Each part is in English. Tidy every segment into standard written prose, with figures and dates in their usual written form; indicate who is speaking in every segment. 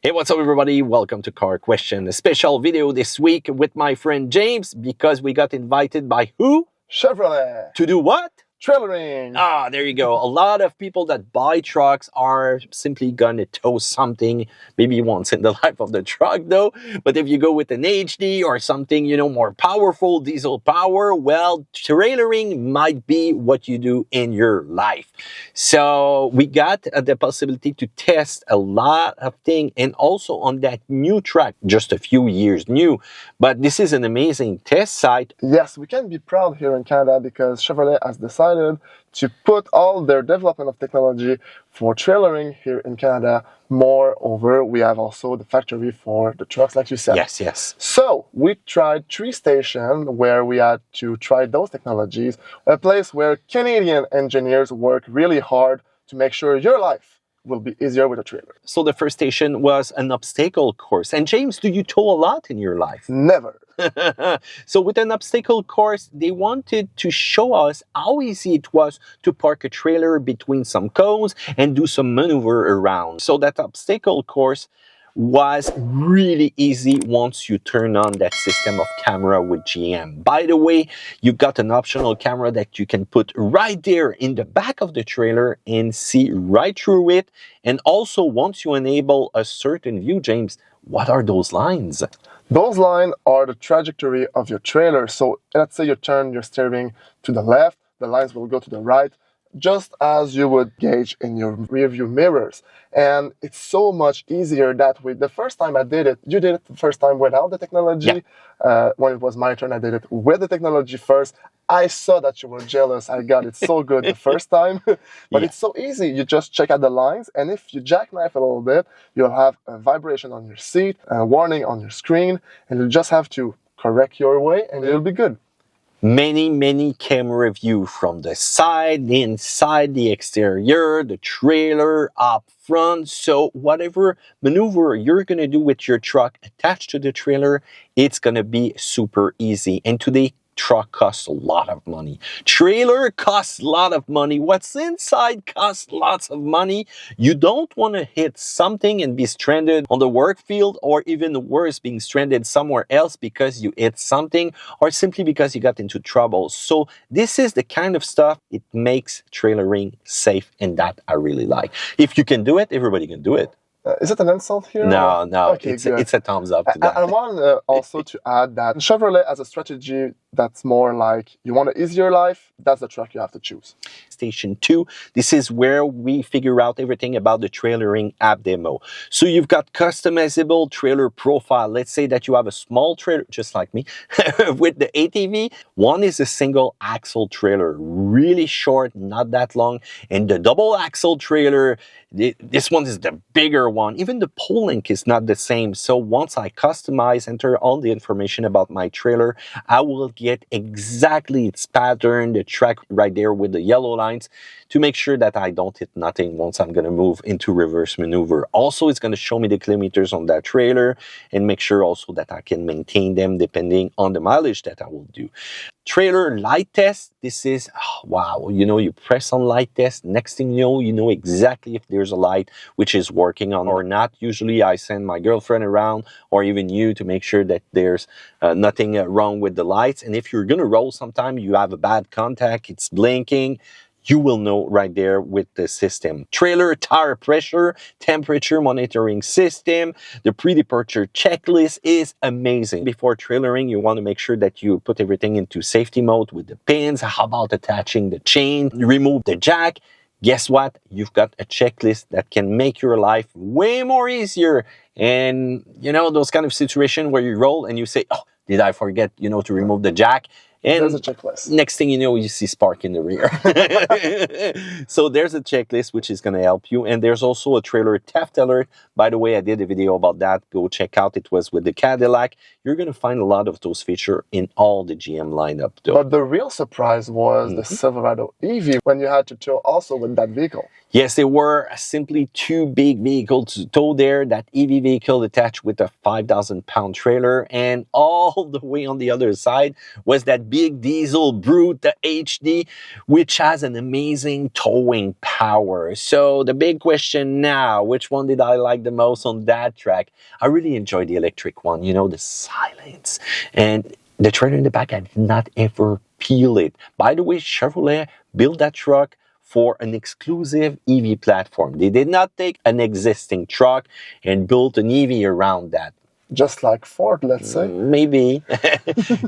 Speaker 1: Hey, what's up everybody? Welcome to Car Question, a special video this week with my friend James because we got invited by who?
Speaker 2: Chevrolet.
Speaker 1: To do what?
Speaker 2: Trailering.
Speaker 1: Ah, there you go. A lot of people that buy trucks are simply gonna tow something, maybe once in the life of the truck though. But if you go with an HD or something, more powerful diesel power, well, trailering might be what you do in your life. So we got the possibility to test a lot of things, and also on that new truck, just a few years new. But this is an amazing test site.
Speaker 2: Yes, we can be proud here in Canada because Chevrolet has decided to put all their development of technology for trailering here in Canada. Moreover, we have also the factory for the trucks, like you said.
Speaker 1: Yes.
Speaker 2: So we tried 3 stations where we had to try those technologies, a place where Canadian engineers work really hard to make sure your life will be easier with a trailer.
Speaker 1: So the first station was an obstacle course. And James, do you tow a lot in your life?
Speaker 2: Never.
Speaker 1: So with an obstacle course, they wanted to show us how easy it was to park a trailer between some cones and do some maneuver around. So that obstacle course was really easy once you turn on that system of camera with GM. By the way, you've got an optional camera that you can put right there in the back of the trailer and see right through it. And also, once you enable a certain view, James, what are those lines?
Speaker 2: Those lines are the trajectory of your trailer. So let's say you turn your steering to the left, the lines will go to the right, just as you would gauge in your rear view mirrors. And it's so much easier that way. The first time I did it, you did it the first time without the technology.
Speaker 1: Yeah.
Speaker 2: When it was my turn, I did it with the technology first. I saw that you were jealous. I got it so good the first time. But It's so easy. You just check out the lines, and if you jackknife a little bit, you'll have a vibration on your seat, a warning on your screen, and you just have to correct your way, and it'll be good.
Speaker 1: Many camera view from the side, the inside, the exterior, the trailer, up front. So whatever maneuver you're going to do with your truck attached to the trailer, it's going to be super easy. And today, truck costs a lot of money. Trailer costs a lot of money. What's inside costs lots of money. You don't want to hit something and be stranded on the work field, or even worse, being stranded somewhere else because you hit something or simply because you got into trouble. So this is the kind of stuff it makes trailering safe, and that I really like. If you can do it, everybody can do it.
Speaker 2: Is it an insult here?
Speaker 1: No,
Speaker 2: Okay,
Speaker 1: it's a thumbs up to that.
Speaker 2: I want also to add that Chevrolet has a strategy that's more like, you want to ease your life, that's the truck you have to choose.
Speaker 1: Station 2, this is where we figure out everything about the trailering app demo. So you've got customizable trailer profile. Let's say that you have a small trailer, just like me, with the ATV. One is a single axle trailer, really short, not that long. And the double axle trailer, this one is the bigger one. Even the pole link is not the same. So once I customize, enter all the information about my trailer, I will get exactly its pattern, the track right there with the yellow lines, to make sure that I don't hit nothing once I'm going to move into reverse maneuver. Also, it's going to show me the kilometers on that trailer and make sure also that I can maintain them depending on the mileage that I will do. Trailer light test. This is, wow, you press on light test. Next thing you know exactly if there's a light which is working on or not. Usually I send my girlfriend around, or even you, to make sure that there's nothing wrong with the lights. And if you're going to roll sometime, you have a bad contact, it's blinking, you will know right there with the system. Trailer tire pressure, temperature monitoring system. The pre-departure checklist is amazing. Before trailering, you want to make sure that you put everything into safety mode with the pins. How about attaching the chain? Remove the jack. Guess what? You've got a checklist that can make your life way more easier. And those kind of situations where you roll and you say, oh, did I forget, to remove the jack? And
Speaker 2: there's a checklist.
Speaker 1: Next thing you know, you see spark in the rear. So there's a checklist which is going to help you. And there's also a trailer theft alert. By the way, I did a video about that. Go check out. It was with the Cadillac. You're going to find a lot of those features in all the GM lineup, though.
Speaker 2: But the real surprise was the Silverado EV, when you had to tow also with that vehicle.
Speaker 1: Yes, there were simply 2 big vehicles to tow there. That EV vehicle attached with a 5,000-pound trailer, and all the way on the other side was that big diesel brute, the HD, which has an amazing towing power. So the big question now, which one did I like the most on that track? I really enjoyed the electric one, you know, the silence. And the trailer in the back, I did not ever peel it. By the way, Chevrolet built that truck for an exclusive EV platform. They did not take an existing truck and built an EV around that.
Speaker 2: Just like Ford, let's say.
Speaker 1: Maybe.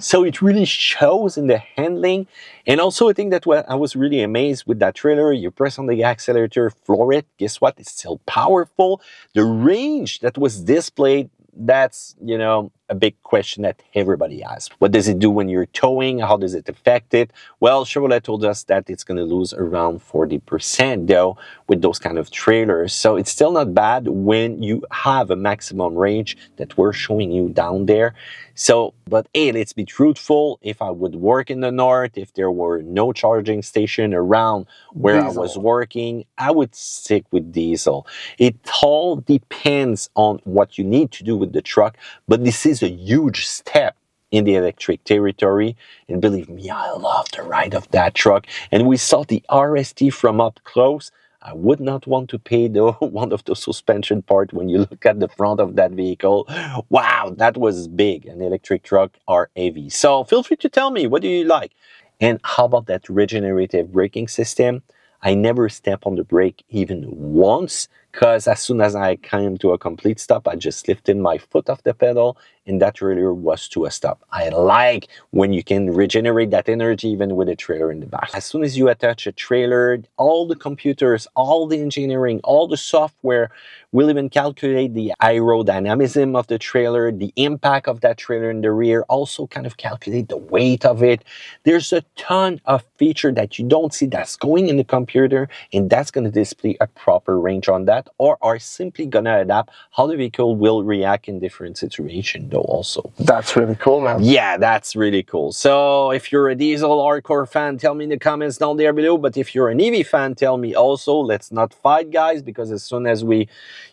Speaker 1: So it really shows in the handling. And also I think that I was really amazed with that trailer. You press on the accelerator, floor it, guess what? It's still powerful. The range that was displayed, that's, you know, a big question that everybody asks. What does it do when you're towing? How does it affect it? Well, Chevrolet told us that it's going to lose around 40% though with those kind of trailers. So it's still not bad when you have a maximum range that we're showing you down there. So, but hey, let's be truthful. If I would work in the north, if there were no charging station around where I was working, I would stick with diesel. It all depends on what you need to do with the truck, but this is a huge step in the electric territory, and believe me, I love the ride of that truck. And we saw the RST from up close. I would not want to pay though one of the suspension part when you look at the front of that vehicle. Wow, that was big. An electric truck are heavy. So feel free to tell me, what do you like? And how about that regenerative braking system? I never step on the brake even once, because as soon as I came to a complete stop, I just lifted my foot off the pedal and that trailer was to a stop. I like when you can regenerate that energy even with a trailer in the back. As soon as you attach a trailer, all the computers, all the engineering, all the software will even calculate the aerodynamism of the trailer, the impact of that trailer in the rear, also kind of calculate the weight of it. There's a ton of feature that you don't see that's going in the computer, and that's going to display a proper range on that, or are simply going to adapt how the vehicle will react in different situations though also.
Speaker 2: That's really cool, man.
Speaker 1: Yeah, that's really cool. So if you're a diesel hardcore fan, tell me in the comments down there below. But if you're an EV fan, tell me also. Let's not fight, guys, because as soon as we,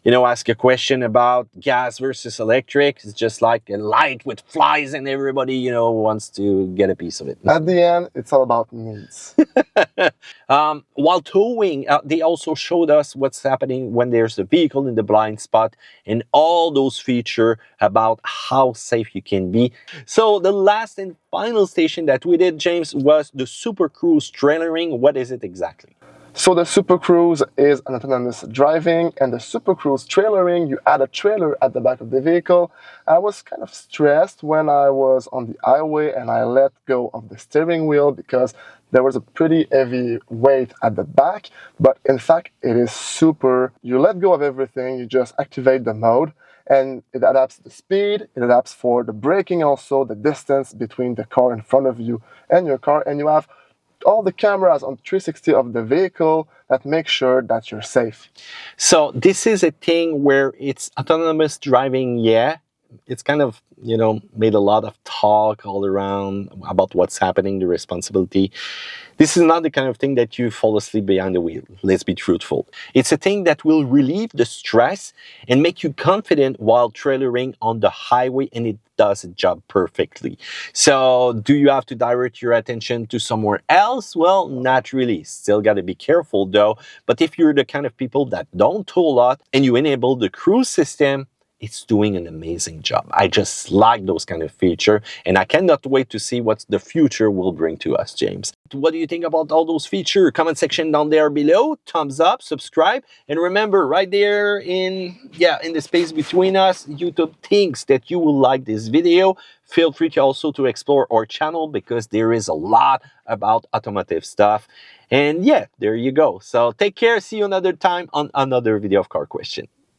Speaker 1: you know, ask a question about gas versus electric, it's just like a light with flies and everybody, you know, wants to get a piece of it.
Speaker 2: At the end, it's all about needs.
Speaker 1: While towing, they also showed us what's happening when there's a vehicle in the blind spot and all those features about how safe you can be. So the last and final station that we did, James, was the Super Cruise trailering. What is it exactly?
Speaker 2: So the Super Cruise is an autonomous driving, and the Super Cruise trailering, you add a trailer at the back of the vehicle. I was kind of stressed when I was on the highway and I let go of the steering wheel because there was a pretty heavy weight at the back, but in fact it is super. You let go of everything, you just activate the mode, and it adapts the speed, it adapts for the braking also, the distance between the car in front of you and your car, and you have all the cameras on 360 of the vehicle that make sure that you're safe.
Speaker 1: So this is a thing where it's autonomous driving, yeah. It's kind of, you know, made a lot of talk all around about what's happening, the responsibility. This is not the kind of thing that you fall asleep behind the wheel. Let's be truthful. It's a thing that will relieve the stress and make you confident while trailering on the highway, and it does its job perfectly. So do you have to divert your attention to somewhere else? Well, not really. Still got to be careful though. But if you're the kind of people that don't tow a lot and you enable the cruise system, it's doing an amazing job. I just like those kind of features, and I cannot wait to see what the future will bring to us, James. What do you think about all those features? Comment section down there below. Thumbs up, subscribe, and remember, right there in the space between us, YouTube thinks that you will like this video. Feel free to also to explore our channel because there is a lot about automotive stuff. And yeah, there you go. So take care. See you another time on another video of Car Question.